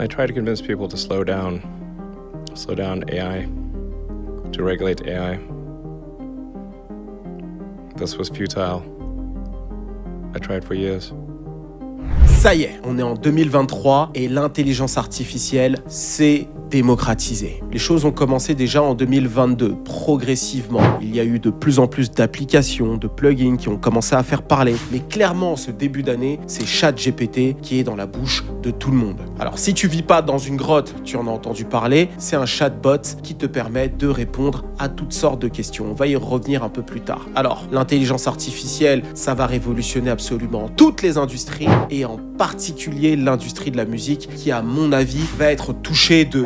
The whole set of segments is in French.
I try to convince people to slow down AI, to regulate AI. This was futile. I tried for years. Ça y est, on est en 2023 et l'intelligence artificielle s'est démocratisée. Les choses ont commencé déjà en 2022, progressivement. Il y a eu de plus en plus d'applications, de plugins qui ont commencé à faire parler. Mais clairement, ce début d'année, c'est ChatGPT qui est dans la bouche de tout le monde. Alors, si tu vis pas dans une grotte, tu en as entendu parler, c'est un chatbot qui te permet de répondre à toutes sortes de questions. On va y revenir un peu plus tard. Alors, l'intelligence artificielle, ça va révolutionner absolument toutes les industries et en particulier l'industrie de la musique qui, à mon avis, va être touchée de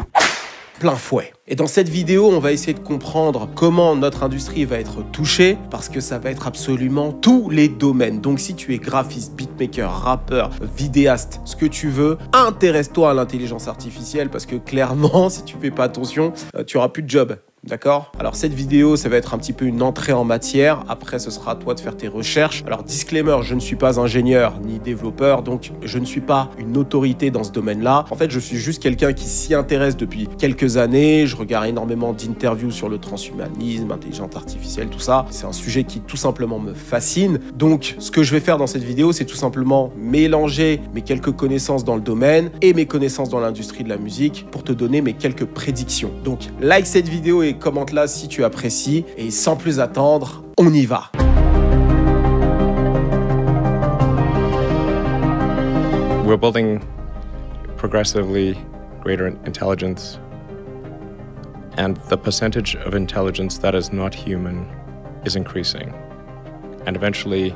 plein fouet. Et dans cette vidéo, on va essayer de comprendre comment notre industrie va être touchée parce que ça va être absolument tous les domaines. Donc si tu es graphiste, beatmaker, rappeur, vidéaste, ce que tu veux, intéresse-toi à l'intelligence artificielle parce que clairement, si tu fais pas attention, tu auras plus de job. D'accord? Alors cette vidéo, ça va être un petit peu une entrée en matière. Après, ce sera à toi de faire tes recherches. Alors disclaimer, je ne suis pas ingénieur ni développeur, donc je ne suis pas une autorité dans ce domaine-là. En fait, je suis juste quelqu'un qui s'y intéresse depuis quelques années. Je regarde énormément d'interviews sur le transhumanisme, l'intelligence artificielle, tout ça. C'est un sujet qui tout simplement me fascine. Donc ce que je vais faire dans cette vidéo, c'est tout simplement mélanger mes quelques connaissances dans le domaine et mes connaissances dans l'industrie de la musique pour te donner mes quelques prédictions. Donc like cette vidéo et commente-la si tu apprécies. Et sans plus attendre, on y va. We're building progressively greater intelligence, and the percentage of intelligence that is not human is increasing. And eventually,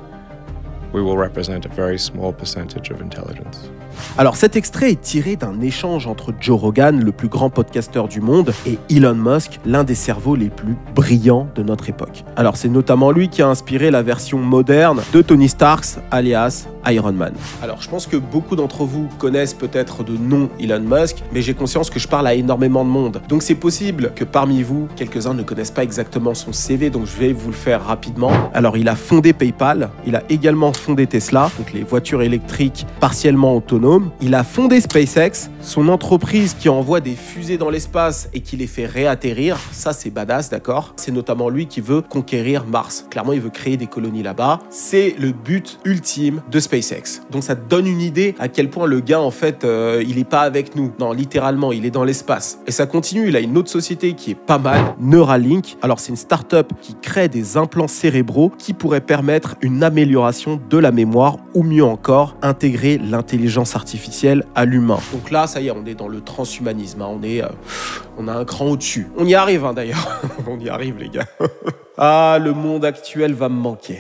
we will represent a very small percentage of intelligence. Alors cet extrait est tiré d'un échange entre Joe Rogan, le plus grand podcasteur du monde, et Elon Musk, l'un des cerveaux les plus brillants de notre époque. Alors c'est notamment lui qui a inspiré la version moderne de Tony Stark, alias Iron Man. Alors je pense que beaucoup d'entre vous connaissent peut-être de nom Elon Musk, mais j'ai conscience que je parle à énormément de monde. Donc c'est possible que parmi vous, quelques-uns ne connaissent pas exactement son CV, donc je vais vous le faire rapidement. Alors il a fondé PayPal, il a également fondé Tesla, donc les voitures électriques partiellement autonomes. Il a fondé SpaceX, son entreprise qui envoie des fusées dans l'espace et qui les fait réatterrir. Ça, c'est badass, d'accord? C'est notamment lui qui veut conquérir Mars. Clairement, il veut créer des colonies là-bas. C'est le but ultime de SpaceX. Donc, ça te donne une idée à quel point le gars, en fait, il n'est pas avec nous. Non, littéralement, il est dans l'espace. Et ça continue. Il a une autre société qui est pas mal, Neuralink. Alors, c'est une start-up qui crée des implants cérébraux qui pourraient permettre une amélioration de la mémoire ou mieux encore, intégrer l'intelligence artificielle à l'humain. Donc là, ça y est, on est dans le transhumanisme. Hein. On a un cran au-dessus. On y arrive, hein, d'ailleurs. On y arrive, les gars. Ah, le monde actuel va me manquer.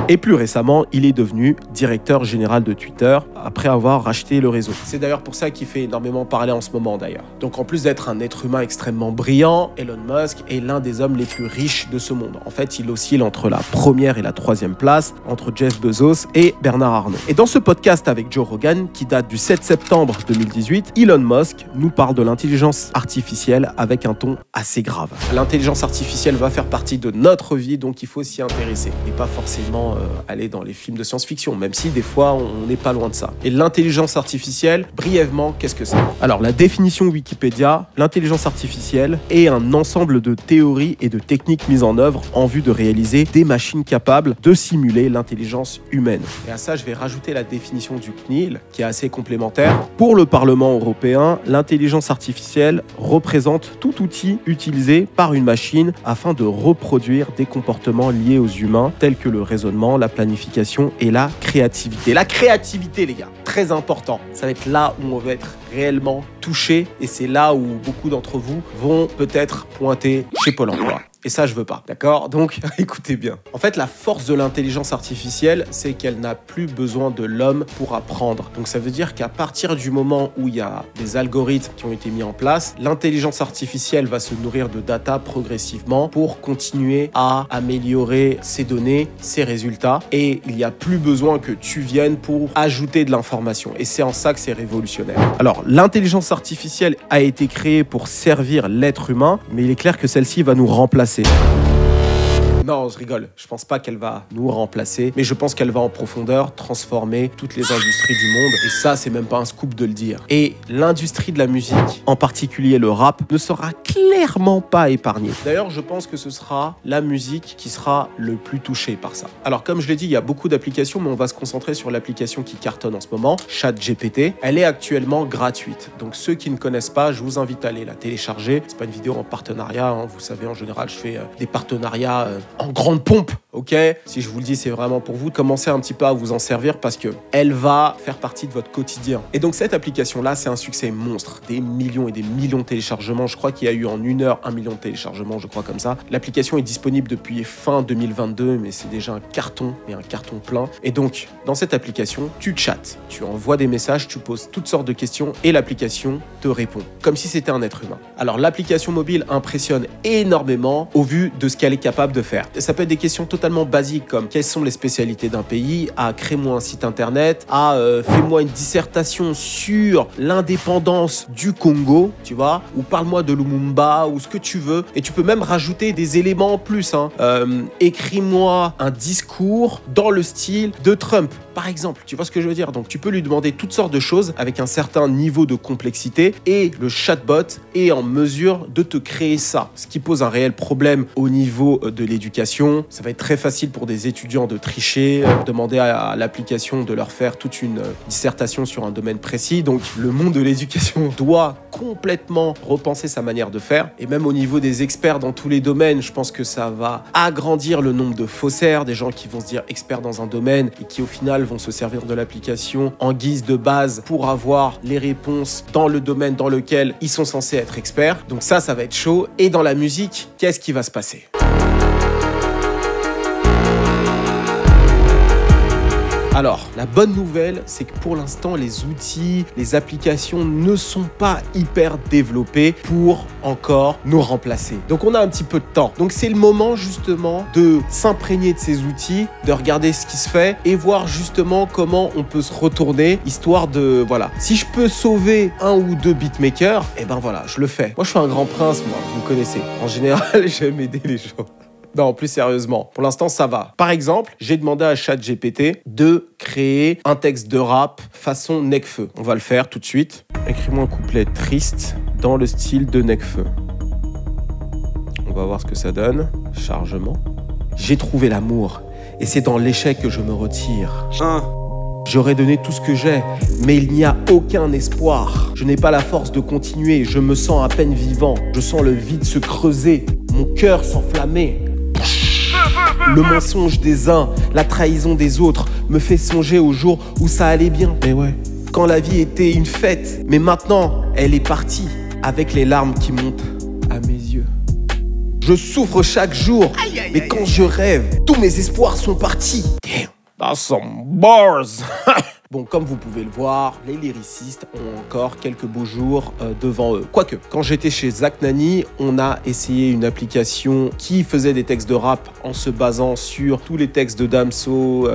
Et plus récemment, il est devenu directeur général de Twitter après avoir racheté le réseau. C'est d'ailleurs pour ça qu'il fait énormément parler en ce moment d'ailleurs. Donc en plus d'être un être humain extrêmement brillant, Elon Musk est l'un des hommes les plus riches de ce monde. En fait, il oscille entre la première et la troisième place, entre Jeff Bezos et Bernard Arnault. Et dans ce podcast avec Joe Rogan, qui date du 7 septembre 2018, Elon Musk nous parle de l'intelligence artificielle avec un ton assez grave. L'intelligence artificielle va faire partie de notre vie, donc il faut s'y intéresser. Et pas forcément aller dans les films de science-fiction, même si des fois on n'est pas loin de ça. Et l'intelligence artificielle, brièvement, qu'est-ce que c'est? Alors la définition Wikipédia, l'intelligence artificielle est un ensemble de théories et de techniques mises en œuvre en vue de réaliser des machines capables de simuler l'intelligence humaine. Et à ça, je vais rajouter la définition du CNIL, qui est assez complémentaire. Pour le Parlement européen, l'intelligence artificielle représente tout outil utilisé par une machine afin de reproduire des comportements liés aux humains, tels que le raisonnement, la planification et la créativité. La créativité, les gars, très important. Ça va être là où on va être réellement touché et c'est là où beaucoup d'entre vous vont peut-être pointer chez Pôle emploi. Et ça, je veux pas, d'accord? Donc, écoutez bien. En fait, la force de l'intelligence artificielle, c'est qu'elle n'a plus besoin de l'homme pour apprendre. Donc, ça veut dire qu'à partir du moment où il y a des algorithmes qui ont été mis en place, l'intelligence artificielle va se nourrir de data progressivement pour continuer à améliorer ses données, ses résultats. Et il n'y a plus besoin que tu viennes pour ajouter de l'information. Et c'est en ça que c'est révolutionnaire. Alors, l'intelligence artificielle a été créée pour servir l'être humain, mais il est clair que celle-ci va nous remplacer. Non, je rigole. Je pense pas qu'elle va nous remplacer, mais je pense qu'elle va en profondeur transformer toutes les industries du monde. Et ça, c'est même pas un scoop de le dire. Et l'industrie de la musique, en particulier le rap, ne sera clairement pas épargnée. D'ailleurs, je pense que ce sera la musique qui sera le plus touchée par ça. Alors, comme je l'ai dit, il y a beaucoup d'applications, mais on va se concentrer sur l'application qui cartonne en ce moment, ChatGPT. Elle est actuellement gratuite. Donc, ceux qui ne connaissent pas, je vous invite à aller la télécharger. C'est pas une vidéo en partenariat, hein. Vous savez, en général, je fais des partenariats en grande pompe, ok? Si je vous le dis, c'est vraiment pour vous. Commencez un petit peu à vous en servir parce que elle va faire partie de votre quotidien. Et donc, cette application-là, c'est un succès monstre. Des millions et des millions de téléchargements. Je crois qu'il y a eu en 1 heure 1 million de téléchargements, je crois comme ça. L'application est disponible depuis fin 2022, mais c'est déjà un carton, et un carton plein. Et donc, dans cette application, tu chattes, tu envoies des messages, tu poses toutes sortes de questions et l'application te répond, comme si c'était un être humain. Alors, l'application mobile impressionne énormément au vu de ce qu'elle est capable de faire. Ça peut être des questions totalement basiques comme quelles sont les spécialités d'un pays, à crée-moi un site internet, à fais-moi une dissertation sur l'indépendance du Congo, tu vois, ou parle-moi de Lumumba, ou ce que tu veux. Et tu peux même rajouter des éléments en plus, hein. Écris-moi un discours dans le style de Trump, par exemple. Tu vois ce que je veux dire? Donc, tu peux lui demander toutes sortes de choses avec un certain niveau de complexité et le chatbot est en mesure de te créer ça. Ce qui pose un réel problème au niveau de l'éducation. Ça va être très facile pour des étudiants de tricher, demander à l'application de leur faire toute une dissertation sur un domaine précis. Donc, le monde de l'éducation doit complètement repenser sa manière de faire. Et même au niveau des experts dans tous les domaines, je pense que ça va agrandir le nombre de faussaires, des gens qui vont se dire experts dans un domaine et qui au final vont se servir de l'application en guise de base pour avoir les réponses dans le domaine dans lequel ils sont censés être experts. Donc ça va être chaud. Et dans la musique, qu'est-ce qui va se passer ? Alors, la bonne nouvelle, c'est que pour l'instant, les outils, les applications ne sont pas hyper développés pour encore nous remplacer. Donc, on a un petit peu de temps. Donc, c'est le moment justement de s'imprégner de ces outils, de regarder ce qui se fait et voir justement comment on peut se retourner, histoire de, voilà. Si je peux sauver 1 ou 2 beatmakers, eh ben voilà, je le fais. Moi, je suis un grand prince, moi, vous me connaissez. En général, j'aime aider les gens. Non, plus sérieusement, pour l'instant, ça va. Par exemple, j'ai demandé à ChatGPT de créer un texte de rap façon Nekfeu. On va le faire tout de suite. Écris-moi un couplet triste dans le style de Nekfeu. On va voir ce que ça donne. Chargement. J'ai trouvé l'amour et c'est dans l'échec que je me retire. J'aurais donné tout ce que j'ai, mais il n'y a aucun espoir. Je n'ai pas la force de continuer, je me sens à peine vivant. Je sens le vide se creuser, mon cœur s'enflammer. Le mensonge des uns, la trahison des autres me fait songer au jour où ça allait bien. Mais ouais, quand la vie était une fête, mais maintenant, elle est partie avec les larmes qui montent à mes yeux. Je souffre chaque jour, mais quand je rêve, tous mes espoirs sont partis. Damn, that's some bars. Bon, comme vous pouvez le voir, les lyricistes ont encore quelques beaux jours devant eux. Quoique, quand j'étais chez Zach Nani, on a essayé une application qui faisait des textes de rap en se basant sur tous les textes de Damso,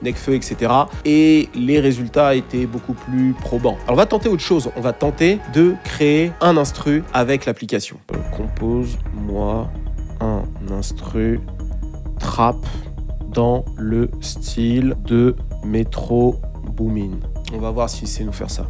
Nekfeu, etc. Et les résultats étaient beaucoup plus probants. Alors, on va tenter autre chose. On va tenter de créer un instru avec l'application. Compose-moi un instru trap dans le style de Metro Boomin. On va voir s'il sait nous faire ça.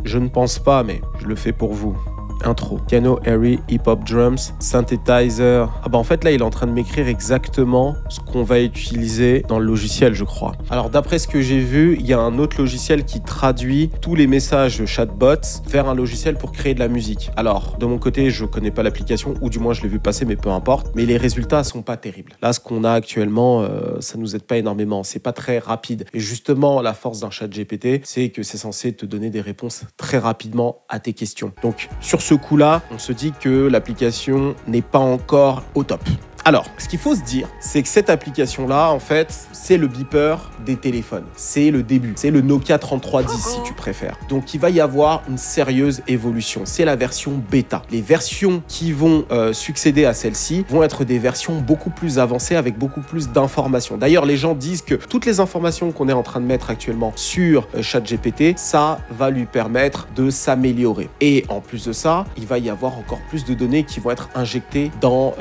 Je ne pense pas, mais je le fais pour vous. Intro. Piano, airy, hip-hop, drums, synthesizer. Ah bah en fait là il est en train de m'écrire exactement ce qu'on va utiliser dans le logiciel, je crois. Alors d'après ce que j'ai vu, il y a un autre logiciel qui traduit tous les messages de chatbots vers un logiciel pour créer de la musique. Alors de mon côté je connais pas l'application, ou du moins je l'ai vu passer, mais peu importe. Mais les résultats sont pas terribles. Là ce qu'on a actuellement, ça nous aide pas énormément. C'est pas très rapide. Et justement la force d'un chat GPT, c'est que c'est censé te donner des réponses très rapidement à tes questions. Donc sur ce coup-là, on se dit que l'application n'est pas encore au top. Alors, ce qu'il faut se dire, c'est que cette application-là, en fait, c'est le beeper des téléphones. C'est le début. C'est le Nokia 3310, si tu préfères. Donc, il va y avoir une sérieuse évolution. C'est la version bêta. Les versions qui vont succéder à celle-ci vont être des versions beaucoup plus avancées avec beaucoup plus d'informations. D'ailleurs, les gens disent que toutes les informations qu'on est en train de mettre actuellement sur ChatGPT, ça va lui permettre de s'améliorer. Et en plus de ça, il va y avoir encore plus de données qui vont être injectées dans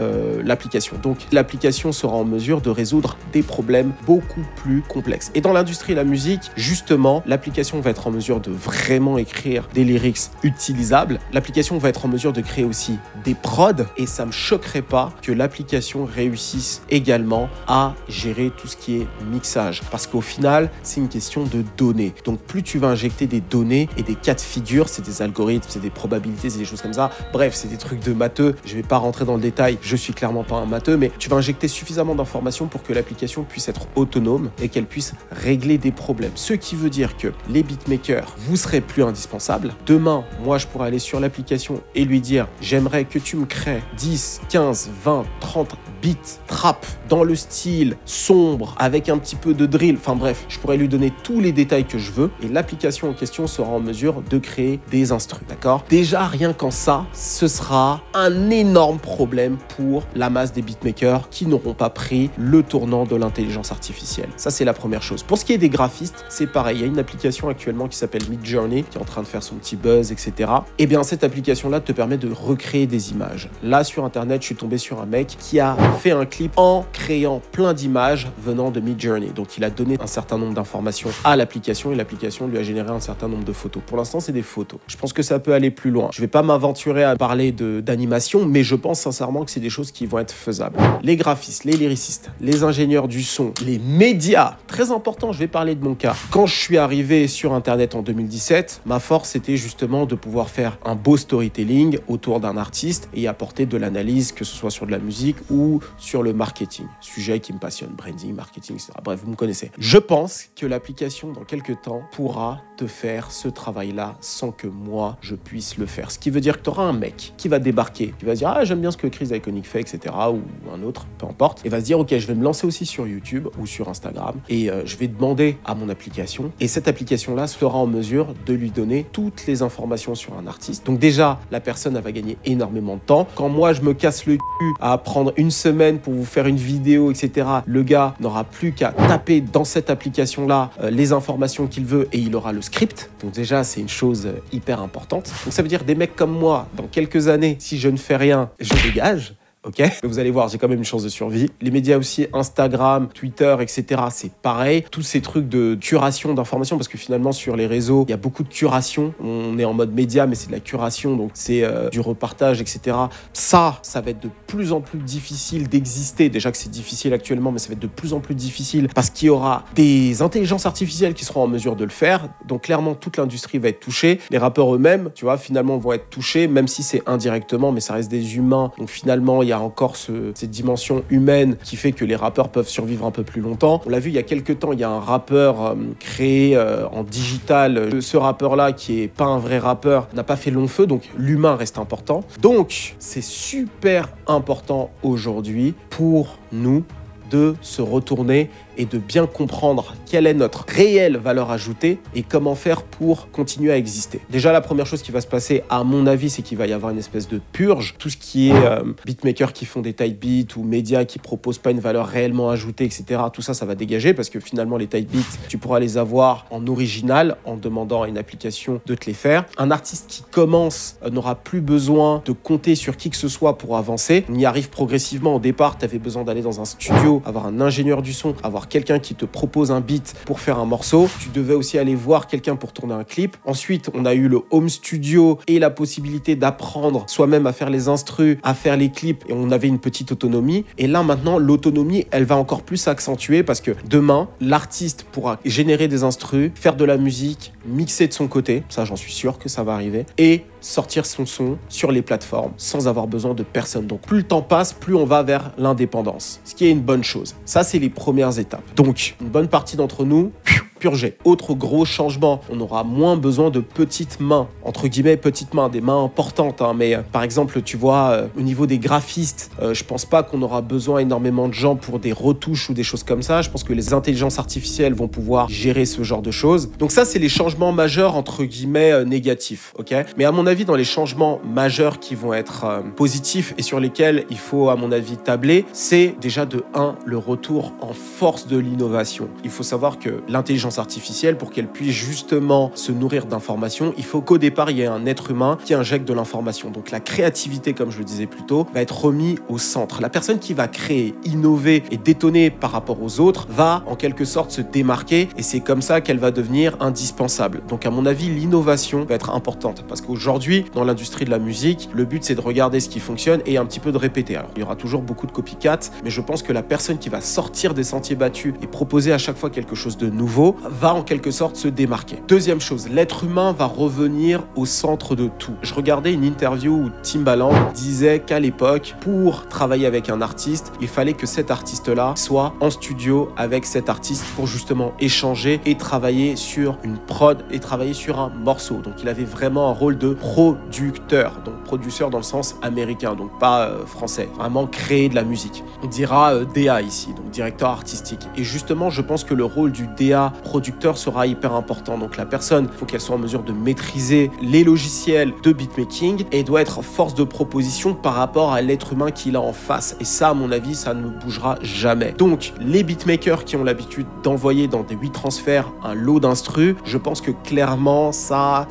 l'application. l'application. Donc l'application sera en mesure de résoudre des problèmes beaucoup plus complexes. Et dans l'industrie de la musique, justement, l'application va être en mesure de vraiment écrire des lyrics utilisables. L'application va être en mesure de créer aussi des prods et ça me choquerait pas que l'application réussisse également à gérer tout ce qui est mixage. Parce qu'au final, c'est une question de données. Donc plus tu vas injecter des données et des cas de figure, c'est des algorithmes, c'est des probabilités, c'est des choses comme ça. Bref, c'est des trucs de matheux. Je vais pas rentrer dans le détail, je suis clairement pas un matheux, mais tu vas injecter suffisamment d'informations pour que l'application puisse être autonome et qu'elle puisse régler des problèmes. Ce qui veut dire que les beatmakers, vous serez plus indispensables. Demain, moi, je pourrais aller sur l'application et lui dire « J'aimerais que tu me crées 10, 15, 20, 30 beats trap dans le style sombre avec un petit peu de drill. » Enfin bref, je pourrais lui donner tous les détails que je veux et l'application en question sera en mesure de créer des instrus, d'accord? Déjà, rien qu'en ça, ce sera un énorme problème pour la masse des beatmakers qui n'auront pas pris le tournant de l'intelligence artificielle. Ça, c'est la première chose. Pour ce qui est des graphistes, c'est pareil. Il y a une application actuellement qui s'appelle Midjourney qui est en train de faire son petit buzz, etc. Et bien, cette application-là te permet de recréer des images. Là, sur Internet, je suis tombé sur un mec qui a fait un clip en créant plein d'images venant de Midjourney. Donc, il a donné un certain nombre d'informations à l'application et l'application lui a généré un certain nombre de photos. Pour l'instant, c'est des photos. Je pense que ça peut aller plus loin. Je vais pas m'aventurer à parler d'animation, mais je pense sincèrement que c'est des choses qui vont être faisables. Les graphistes, les lyricistes, les ingénieurs du son, les médias, très important, je vais parler de mon cas. Quand je suis arrivé sur Internet en 2017, ma force était justement de pouvoir faire un beau storytelling autour d'un artiste et apporter de l'analyse, que ce soit sur de la musique ou sur le marketing. Sujet qui me passionne, branding, marketing, etc. Bref, vous me connaissez. Je pense que l'application, dans quelques temps, pourra te faire ce travail-là sans que moi, je puisse le faire. Ce qui veut dire que tu auras un mec qui va débarquer, qui va se dire « Ah, j'aime bien ce que Chris Iconic fait, etc. » ou un autre, peu importe, et va se dire « Ok, je vais me lancer aussi sur YouTube ou sur Instagram et je vais demander à mon application. » Et cette application-là sera en mesure de lui donner toutes les informations sur un artiste. Donc déjà, la personne, elle va gagner énormément de temps. Quand moi, je me casse le cul à prendre une semaine pour vous faire une vidéo, etc., le gars n'aura plus qu'à taper dans cette application-là les informations qu'il veut et il aura le script. Donc déjà, c'est une chose hyper importante. Donc ça veut dire des mecs comme moi, dans quelques années, si je ne fais rien, je dégage. Ok, vous allez voir, j'ai quand même une chance de survie. Les médias aussi, Instagram, Twitter, etc. C'est pareil. Tous ces trucs de curation d'informations, parce que finalement sur les réseaux, il y a beaucoup de curation. On est en mode média, mais c'est de la curation, donc c'est du repartage, etc. Ça va être de plus en plus difficile d'exister. Déjà que c'est difficile actuellement, mais ça va être de plus en plus difficile parce qu'il y aura des intelligences artificielles qui seront en mesure de le faire. Donc clairement, toute l'industrie va être touchée. Les rappeurs eux-mêmes, tu vois, finalement vont être touchés, même si c'est indirectement, mais ça reste des humains. Donc finalement, il y a encore cette dimension humaine qui fait que les rappeurs peuvent survivre un peu plus longtemps. On l'a vu il y a quelques temps, il y a un rappeur créé en digital. Ce rappeur-là, qui est pas un vrai rappeur, n'a pas fait long feu, donc l'humain reste important. Donc, c'est super important aujourd'hui pour nous de se retourner et de bien comprendre quelle est notre réelle valeur ajoutée et comment faire pour continuer à exister. Déjà, la première chose qui va se passer, à mon avis, c'est qu'il va y avoir une espèce de purge. Tout ce qui est beatmakers qui font des type beats ou médias qui proposent pas une valeur réellement ajoutée, etc., tout ça, ça va dégager parce que finalement, les type beats, tu pourras les avoir en original en demandant à une application de te les faire. Un artiste qui commence n'aura plus besoin de compter sur qui que ce soit pour avancer. On y arrive progressivement. Au départ, tu avais besoin d'aller dans un studio, avoir un ingénieur du son, avoir quelqu'un qui te propose un beat pour faire un morceau. Tu devais aussi aller voir quelqu'un pour tourner un clip. Ensuite, on a eu le home studio et la possibilité d'apprendre soi-même à faire les instrus, à faire les clips, et on avait une petite autonomie. Et là, maintenant, l'autonomie, elle va encore plus s'accentuer parce que demain, l'artiste pourra générer des instrus, faire de la musique, mixer de son côté, ça j'en suis sûr que ça va arriver, et sortir son son sur les plateformes sans avoir besoin de personne. Donc plus le temps passe, plus on va vers l'indépendance, ce qui est une bonne chose. Ça, c'est les premières étapes. Donc, une bonne partie d'entre nous, purger. Autre gros changement, on aura moins besoin de petites mains, entre guillemets petites mains, des mains importantes, hein, mais par exemple, tu vois, au niveau des graphistes, je pense pas qu'on aura besoin énormément de gens pour des retouches ou des choses comme ça. Je pense que les intelligences artificielles vont pouvoir gérer ce genre de choses. Donc ça, c'est les changements majeurs, entre guillemets, négatifs, ok? Mais à mon avis, dans les changements majeurs qui vont être positifs et sur lesquels il faut, à mon avis, tabler, c'est déjà de 1, le retour en force de l'innovation. Il faut savoir que l'intelligence intelligence artificielle, pour qu'elle puisse justement se nourrir d'informations, il faut qu'au départ, il y ait un être humain qui injecte de l'information. Donc la créativité, comme je le disais plus tôt, va être remise au centre. La personne qui va créer, innover et détonner par rapport aux autres va en quelque sorte se démarquer, et c'est comme ça qu'elle va devenir indispensable. Donc à mon avis, l'innovation va être importante, parce qu'aujourd'hui, dans l'industrie de la musique, le but c'est de regarder ce qui fonctionne et un petit peu de répéter. Alors il y aura toujours beaucoup de copycats, mais je pense que la personne qui va sortir des sentiers battus et proposer à chaque fois quelque chose de nouveau va en quelque sorte se démarquer. Deuxième chose, l'être humain va revenir au centre de tout. Je regardais une interview où Timbaland disait qu'à l'époque, pour travailler avec un artiste, il fallait que cet artiste-là soit en studio avec cet artiste pour justement échanger et travailler sur une prod et travailler sur un morceau. Donc il avait vraiment un rôle de producteur, donc producteur dans le sens américain, donc pas français, vraiment créer de la musique. On dira DA ici, donc directeur artistique. Et justement, je pense que le rôle du DA producteur sera hyper important. Donc la personne, il faut qu'elle soit en mesure de maîtriser les logiciels de beatmaking et doit être force de proposition par rapport à l'être humain qu'il a en face. Et ça, à mon avis, ça ne bougera jamais. Donc les beatmakers qui ont l'habitude d'envoyer dans des 8 transferts un lot d'instru, je pense que clairement ça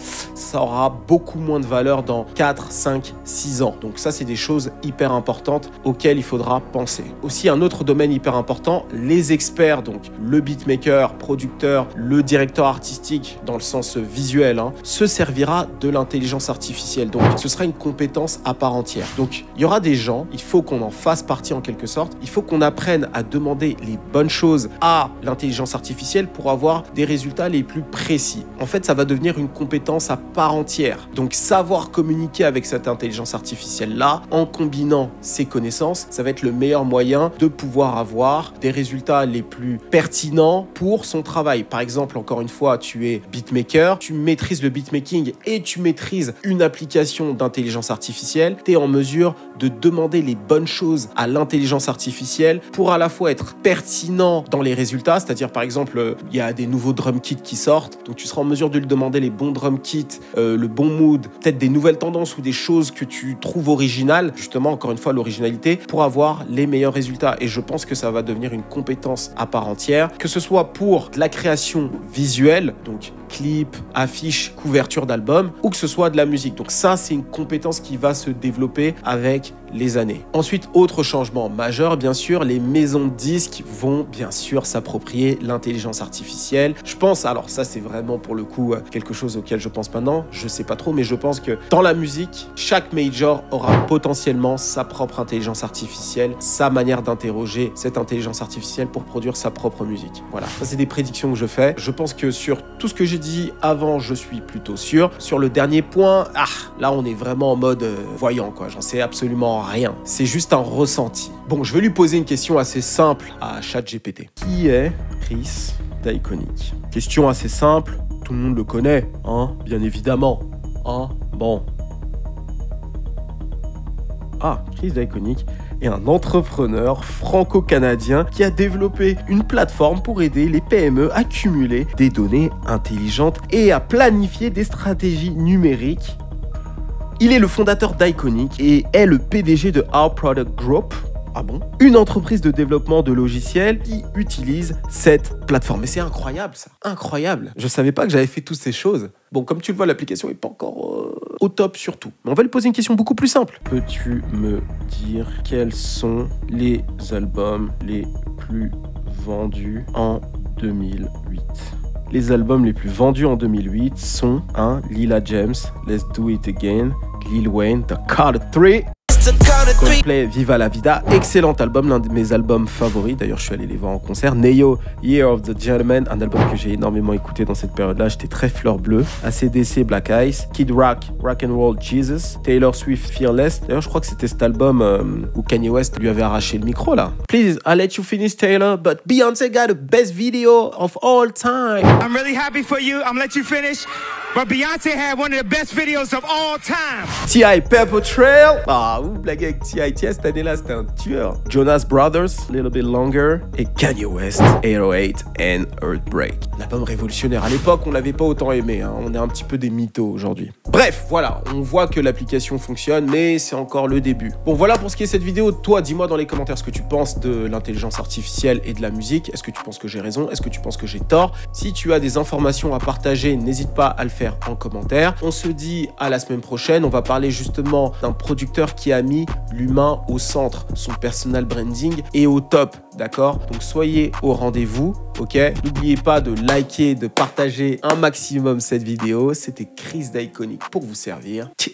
aura beaucoup moins de valeur dans 4, 5, 6 ans. Donc ça, c'est des choses hyper importantes auxquelles il faudra penser. Aussi, un autre domaine hyper important, les experts, donc le beatmaker, producteur, le directeur artistique dans le sens visuel, se servira de l'intelligence artificielle. Donc ce sera une compétence à part entière. Donc il y aura des gens, il faut qu'on en fasse partie en quelque sorte, il faut qu'on apprenne à demander les bonnes choses à l'intelligence artificielle pour avoir des résultats les plus précis. En fait, ça va devenir une compétence à part entière. Donc savoir communiquer avec cette intelligence artificielle-là, en combinant ses connaissances, ça va être le meilleur moyen de pouvoir avoir des résultats les plus pertinents pour son travail. Par exemple, encore une fois, tu es beatmaker, tu maîtrises le beatmaking et tu maîtrises une application d'intelligence artificielle, tu es en mesure de demander les bonnes choses à l'intelligence artificielle pour à la fois être pertinent dans les résultats, c'est-à-dire par exemple, il y a des nouveaux drum kits qui sortent, donc tu seras en mesure de lui demander les bons drum kits, le bon mood, peut-être des nouvelles tendances ou des choses que tu trouves originales, justement, encore une fois, l'originalité, pour avoir les meilleurs résultats. Et je pense que ça va devenir une compétence à part entière, que ce soit pour de la création visuelle, donc clip, affiche, couverture d'album, ou que ce soit de la musique. Donc ça, c'est une compétence qui va se développer avec les années. Ensuite, autre changement majeur, bien sûr, les maisons de disques vont bien sûr s'approprier l'intelligence artificielle. Je pense, alors ça c'est vraiment pour le coup quelque chose auquel je pense maintenant, je sais pas trop, mais je pense que dans la musique, chaque major aura potentiellement sa propre intelligence artificielle, sa manière d'interroger cette intelligence artificielle pour produire sa propre musique. Voilà, ça c'est des prédictions que je fais. Je pense que sur tout ce que j'ai dit avant, je suis plutôt sûr. Sur le dernier point, là on est vraiment en mode voyant quoi, j'en sais absolument rien. C'est juste un ressenti. Bon, je vais lui poser une question assez simple à ChatGPT. Qui est Chris Diaconic? Question assez simple, tout le monde le connaît, bien évidemment. Bon. Chris Diaconic est un entrepreneur franco-canadien qui a développé une plateforme pour aider les PME à cumuler des données intelligentes et à planifier des stratégies numériques. Il est le fondateur d'Iconic et est le PDG de Our Product Group. Une entreprise de développement de logiciels qui utilise cette plateforme. Mais c'est incroyable ça, incroyable. Je savais pas que j'avais fait toutes ces choses. Bon, comme tu le vois, l'application n'est pas encore au top surtout. Mais on va lui poser une question beaucoup plus simple. Peux-tu me dire quels sont les albums les plus vendus en 2008? Les albums les plus vendus en 2008 sont Lila James, Let's Do It Again, Lil Wayne, The Carter 3, Coldplay, Viva la Vida, excellent album, l'un de mes albums favoris, d'ailleurs je suis allé les voir en concert. Neo, Year of the Gentleman, un album que j'ai énormément écouté dans cette période-là, j'étais très fleur bleue. AC/DC, Black Ice, Kid Rock, Rock and Roll Jesus, Taylor Swift, Fearless. D'ailleurs je crois que c'était cet album où Kanye West lui avait arraché le micro là. Please, I'll let you finish Taylor, but Beyoncé got the best video of all time. I'm really happy for you, I'm gonna let you finish. but Beyonce had one of the best videos of all time. T.I. Paper Trail. Ah, vous blaguez avec T.I. Cette année-là, c'était un tueur. Jonas Brothers, Little Bit Longer. Et Kanye West, 808 and Heartbreak. L'album révolutionnaire. À l'époque, on l'avait pas autant aimé. Hein. On est un petit peu des mythos aujourd'hui. Bref, voilà. On voit que l'application fonctionne, mais c'est encore le début. Bon, voilà pour ce qui est de cette vidéo. Toi, dis-moi dans les commentaires ce que tu penses de l'intelligence artificielle et de la musique. Est-ce que tu penses que j'ai raison? Est-ce que tu penses que j'ai tort? Si tu as des informations à partager, n'hésite pas à le faire en commentaire. On se dit à la semaine prochaine. On va parler justement d'un producteur qui a mis l'humain au centre. Son personal branding est au top, d'accord? Donc soyez au rendez-vous, ok? N'oubliez pas de liker, de partager un maximum cette vidéo. C'était Chris d'Iconic pour vous servir. Ciao.